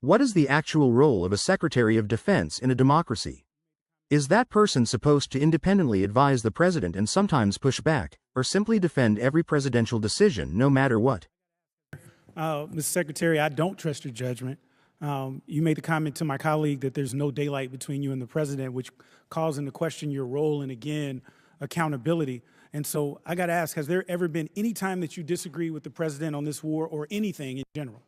What is the actual role of a Secretary of Defense in a democracy? Is that person supposed to independently advise the president and sometimes push back, or simply defend every presidential decision no matter what? Mr. Secretary, I don't trust your judgment. You made the comment to my colleague that there's no daylight between you and the president, which calls into question your role and, again, accountability. And so I got to ask, has there ever been any time that you disagree with the president on this war or anything in general?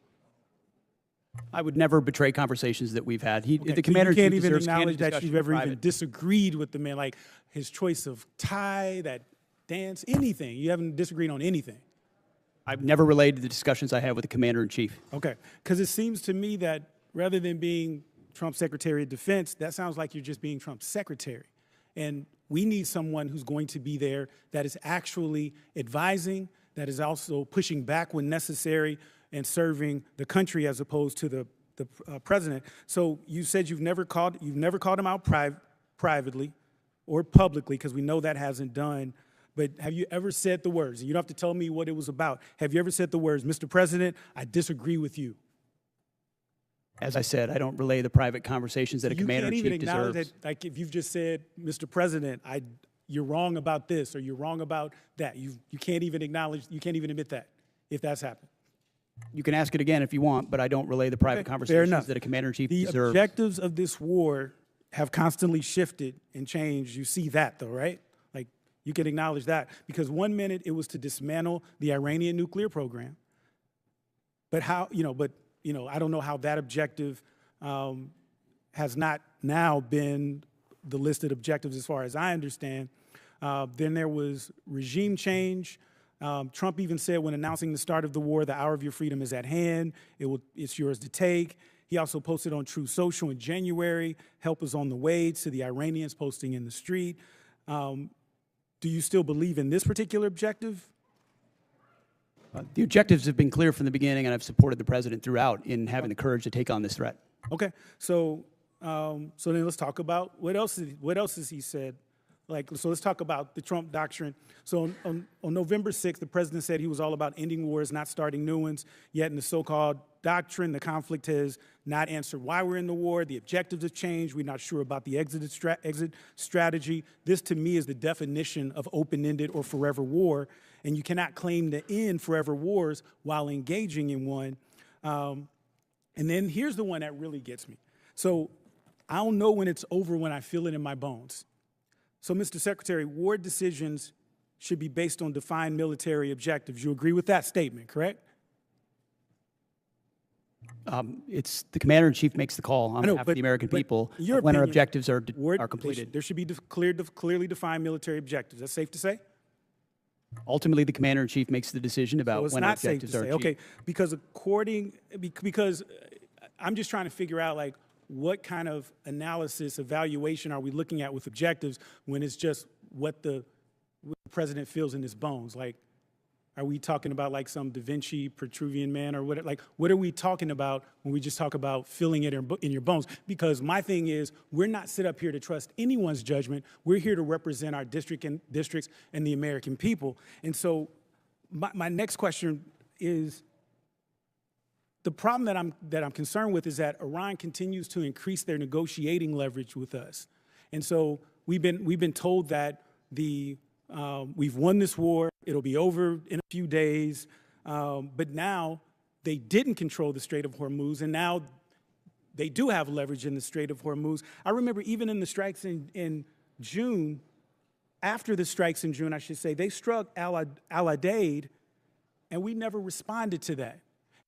I would never betray conversations that we've had. Okay. The commander-in-chief can't even deserves acknowledge candid that you've discussion ever in even private. disagreed with the man, like his choice of tie, that dance, anything. You haven't disagreed on anything. I've never relayed the discussions I have with the commander-in-chief. Okay, because it seems to me that rather than being Trump's Secretary of Defense, that sounds like you're just being Trump's secretary. And we need someone who's going to be there that is actually advising, that is also pushing back when necessary and serving the country as opposed to the president. So you said you've never called him out privately or publicly, because we know that hasn't done. But have you ever said the words, and you don't have to tell me what it was about, have you ever said the words, Mr. President, I disagree with you? As I said, I don't relay the private conversations that a commander-in-chief You can't even deserves. acknowledge that, like if you've just said, Mr. President, you're wrong about this or you're wrong about that. You can't even acknowledge, you can't even admit that, if that's happened. You can ask it again if you want, but I don't relay the private conversations that a commander-in-chief deserves. The objectives of this war have constantly shifted and changed. You see that, though, right? Like, you can acknowledge that. Because 1 minute it was to dismantle the Iranian nuclear program. But I don't know how that objective has not now been the listed objectives as far as I understand. Then there was regime change. Trump even said when announcing the start of the war, the hour of your freedom is at hand. It's yours to take. He also posted on Truth Social in January, help is on the way, to the Iranians posting in the street. Do you still believe in this particular objective? The objectives have been clear from the beginning, and I've supported the president throughout in having the courage to take on this threat. Okay, so then let's talk about what else has he said. So let's talk about the Trump doctrine. So on November 6th, the president said he was all about ending wars, not starting new ones. Yet in the so-called doctrine, the conflict has not answered why we're in the war. The objectives have changed. We're not sure about the exit strategy. This, to me, is the definition of open-ended or forever war. And you cannot claim to end forever wars while engaging in one. And then here's the one that really gets me. So I'll know when it's over when I feel it in my bones. So, Mr. Secretary, war decisions should be based on defined military objectives. You agree with that statement, correct? It's the commander-in-chief makes the call on behalf of the American people when our objectives are completed. There should be clearly defined military objectives. That's safe to say? Ultimately, the commander-in-chief makes the decision about when our objectives are achieved. Okay, because I'm just trying to figure out, like, what kind of analysis, evaluation are we looking at with objectives when it's just what the president feels in his bones? Like, are we talking about like some Da Vinci Petruvian man or what? Like, what are we talking about when we just talk about feeling it in your bones? Because my thing is, we're not set up here to trust anyone's judgment. We're here to represent our districts and the American people. And so my next question is, the problem that I'm concerned with is that Iran continues to increase their negotiating leverage with us, and so we've been told that we've won this war, it'll be over in a few days, but now they didn't control the Strait of Hormuz, and now they do have leverage in the Strait of Hormuz. I remember even in the strikes in June, after the strikes in June, I should say, they struck Al-Udeid, and we never responded to that.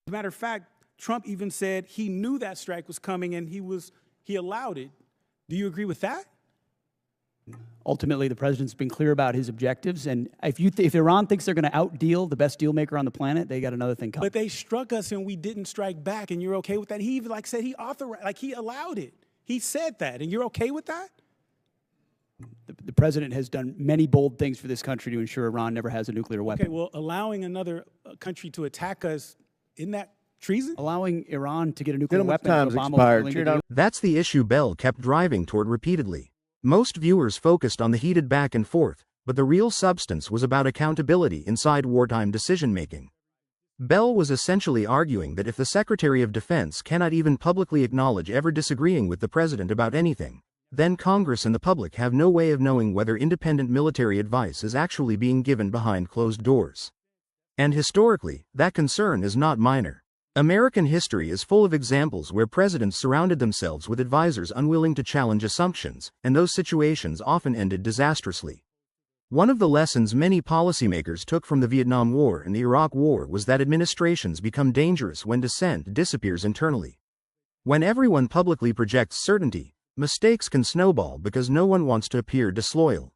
As a matter of fact, Trump even said he knew that strike was coming and he allowed it. Do you agree with that? Ultimately, the president's been clear about his objectives, and if Iran thinks they're going to outdeal the best deal maker on the planet, they got another thing coming. But they struck us and we didn't strike back, and you're okay with that? He even said he authorized, he allowed it. He said that, and you're okay with that? The president has done many bold things for this country to ensure Iran never has a nuclear weapon. Okay, well, allowing another country to attack us, isn't that treason? Allowing Iran to get a nuclear weapon. Time's expired. That's the issue Bell kept driving toward repeatedly. Most viewers focused on the heated back and forth, but the real substance was about accountability inside wartime decision-making. Bell was essentially arguing that if the Secretary of Defense cannot even publicly acknowledge ever disagreeing with the president about anything, then Congress and the public have no way of knowing whether independent military advice is actually being given behind closed doors. And historically, that concern is not minor. American history is full of examples where presidents surrounded themselves with advisors unwilling to challenge assumptions, and those situations often ended disastrously. One of the lessons many policymakers took from the Vietnam War and the Iraq War was that administrations become dangerous when dissent disappears internally. When everyone publicly projects certainty, mistakes can snowball because no one wants to appear disloyal.